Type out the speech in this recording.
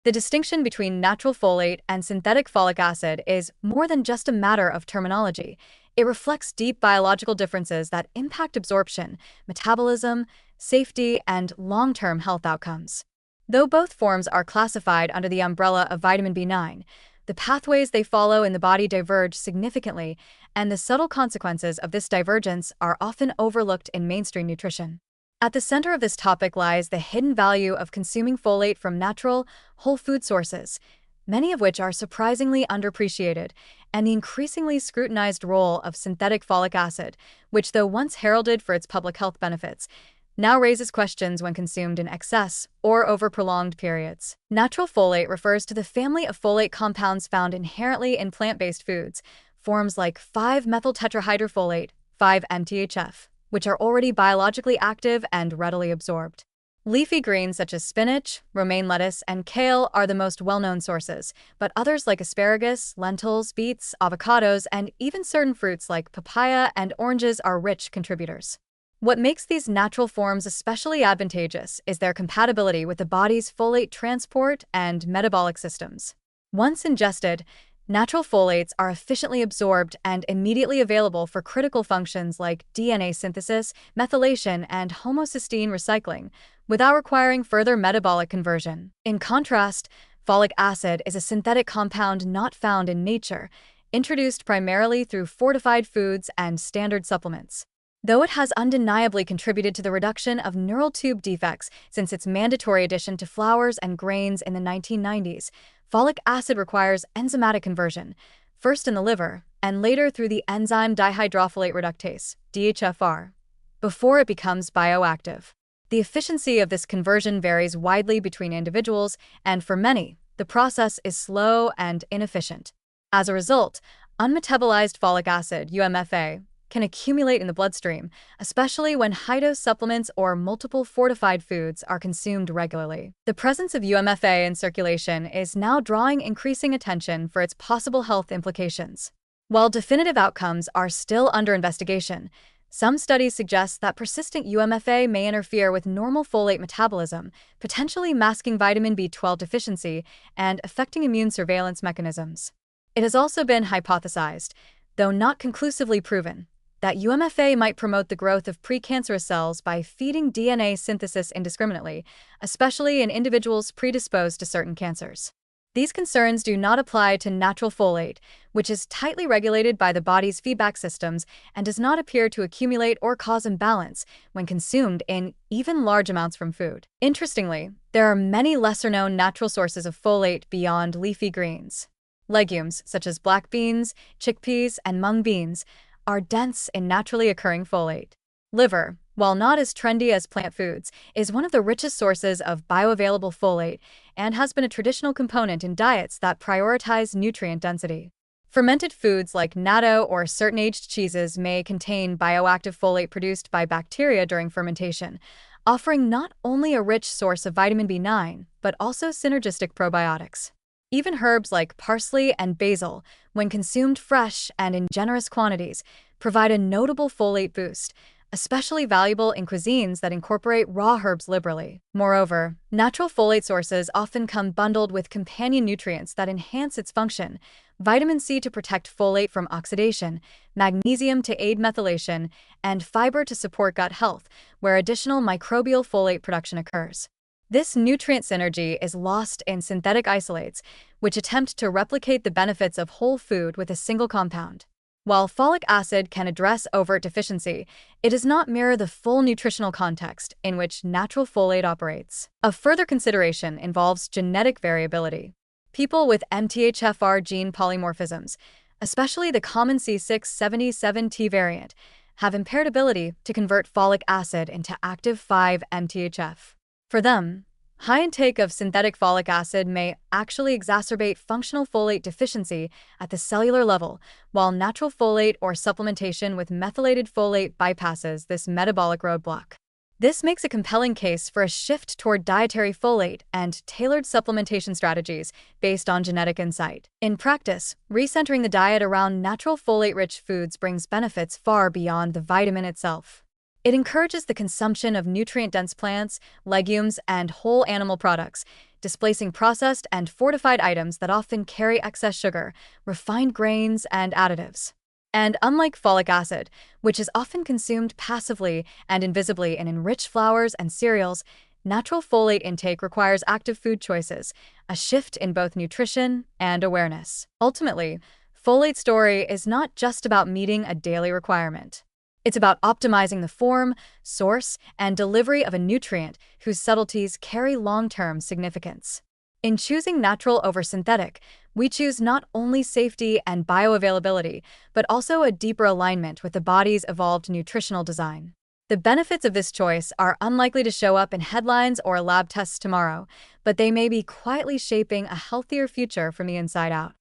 The distinction between natural folate and synthetic folic acid is more than just a matter of terminology. It reflects deep biological differences that impact absorption, metabolism, safety, and long-term health outcomes. Though both forms are classified under the umbrella of vitamin B9, the pathways they follow in the body diverge significantly, and the subtle consequences of this divergence are often overlooked in mainstream nutrition. At the center of this topic lies the hidden value of consuming folate from natural, whole food sources, many of which are surprisingly underappreciated, and the increasingly scrutinized role of synthetic folic acid, which, though once heralded for its public health benefits, now raises questions when consumed in excess or over prolonged periods. Natural folate refers to the family of folate compounds found inherently in plant-based foods, forms like 5-methyltetrahydrofolate, 5-MTHF, which are already biologically active and readily absorbed. Leafy greens such as spinach, romaine lettuce, and kale are the most well-known sources, but others like asparagus, lentils, beets, avocados, and even certain fruits like papaya and oranges are rich contributors. What makes these natural forms especially advantageous is their compatibility with the body's folate transport and metabolic systems. Once ingested, natural folates are efficiently absorbed and immediately available for critical functions like DNA synthesis, methylation, and homocysteine recycling, without requiring further metabolic conversion. In contrast, folic acid is a synthetic compound not found in nature, introduced primarily through fortified foods and standard supplements. Though it has undeniably contributed to the reduction of neural tube defects since its mandatory addition to flours and grains in the 1990s, folic acid requires enzymatic conversion, first in the liver and later through the enzyme dihydrofolate reductase, DHFR, before it becomes bioactive. The efficiency of this conversion varies widely between individuals, and for many, the process is slow and inefficient. As a result, unmetabolized folic acid, UMFA, can accumulate in the bloodstream, especially when high-dose supplements or multiple fortified foods are consumed regularly. The presence of UMFA in circulation is now drawing increasing attention for its possible health implications. While definitive outcomes are still under investigation, some studies suggest that persistent UMFA may interfere with normal folate metabolism, potentially masking vitamin B12 deficiency and affecting immune surveillance mechanisms. It has also been hypothesized, though not conclusively proven, that UMFA might promote the growth of precancerous cells by feeding DNA synthesis indiscriminately, especially in individuals predisposed to certain cancers. These concerns do not apply to natural folate, which is tightly regulated by the body's feedback systems and does not appear to accumulate or cause imbalance when consumed in even large amounts from food. Interestingly, there are many lesser-known natural sources of folate beyond leafy greens. Legumes, such as black beans, chickpeas, and mung beans, are dense in naturally occurring folate. Liver, while not as trendy as plant foods, is one of the richest sources of bioavailable folate and has been a traditional component in diets that prioritize nutrient density. Fermented foods like natto or certain aged cheeses may contain bioactive folate produced by bacteria during fermentation, offering not only a rich source of vitamin B9, but also synergistic probiotics. Even herbs like parsley and basil, when consumed fresh and in generous quantities, provide a notable folate boost, especially valuable in cuisines that incorporate raw herbs liberally. Moreover, natural folate sources often come bundled with companion nutrients that enhance its function: vitamin C to protect folate from oxidation, magnesium to aid methylation, and fiber to support gut health, where additional microbial folate production occurs. This nutrient synergy is lost in synthetic isolates, which attempt to replicate the benefits of whole food with a single compound. While folic acid can address overt deficiency, it does not mirror the full nutritional context in which natural folate operates. A further consideration involves genetic variability. People with MTHFR gene polymorphisms, especially the common C677T variant, have impaired ability to convert folic acid into active 5-MTHF. For them, high intake of synthetic folic acid may actually exacerbate functional folate deficiency at the cellular level, while natural folate or supplementation with methylated folate bypasses this metabolic roadblock. This makes a compelling case for a shift toward dietary folate and tailored supplementation strategies based on genetic insight. In practice, recentering the diet around natural folate-rich foods brings benefits far beyond the vitamin itself. It encourages the consumption of nutrient-dense plants, legumes, and whole animal products, displacing processed and fortified items that often carry excess sugar, refined grains, and additives. And unlike folic acid, which is often consumed passively and invisibly in enriched flours and cereals, natural folate intake requires active food choices, a shift in both nutrition and awareness. Ultimately, folate's story is not just about meeting a daily requirement. It's about optimizing the form, source, and delivery of a nutrient whose subtleties carry long-term significance. In choosing natural over synthetic, we choose not only safety and bioavailability, but also a deeper alignment with the body's evolved nutritional design. The benefits of this choice are unlikely to show up in headlines or lab tests tomorrow, but they may be quietly shaping a healthier future from the inside out.